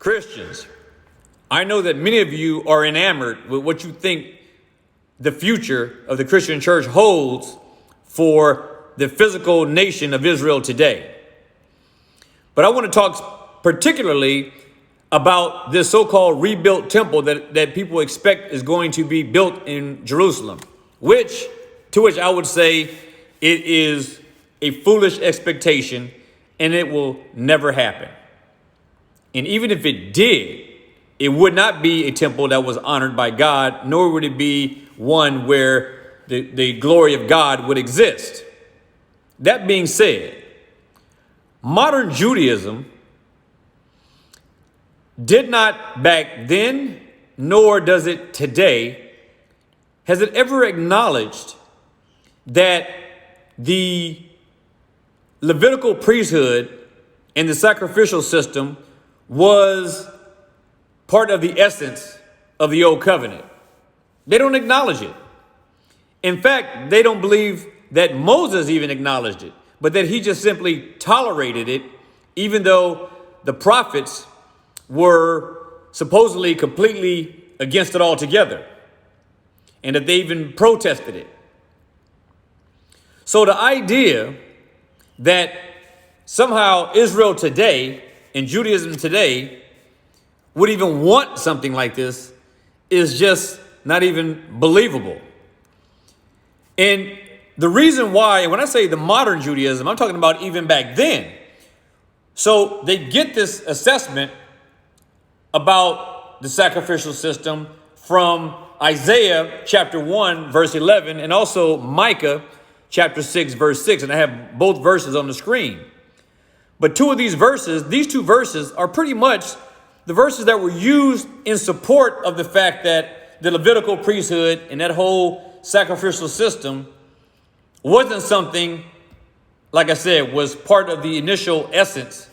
Christians, I know that many of you are enamored with what you think the future of the Christian church holds for the physical nation of Israel today. But I want to talk particularly about this so-called rebuilt temple that people expect is going to be built in Jerusalem, to which I would say it is a foolish expectation and it will never happen. And even if it did, it would not be a temple that was honored by God, nor would it be one where the glory of God would exist. That being said, modern Judaism did not back then, nor does it today, has it ever acknowledged that the Levitical priesthood and the sacrificial system was part of the essence of the old covenant. They don't acknowledge it. In fact, they don't believe that Moses even acknowledged it, but that he just simply tolerated it, even though the prophets were supposedly completely against it altogether, and that they even protested it. So the idea that somehow Israel today and Judaism today would even want something like this is just not even believable. And the reason why, when I say the modern Judaism, I'm talking about even back then. So they get this assessment about the sacrificial system from Isaiah chapter 1, verse 11, and also Micah chapter 6, verse 6. And I have both verses on the screen. But these two verses are pretty much the verses that were used in support of the fact that the Levitical priesthood and that whole sacrificial system wasn't something, like I said, was part of the initial essence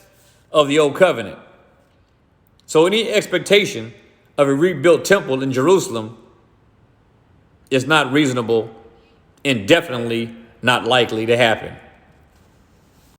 of the old covenant. So any expectation of a rebuilt temple in Jerusalem is not reasonable and definitely not likely to happen.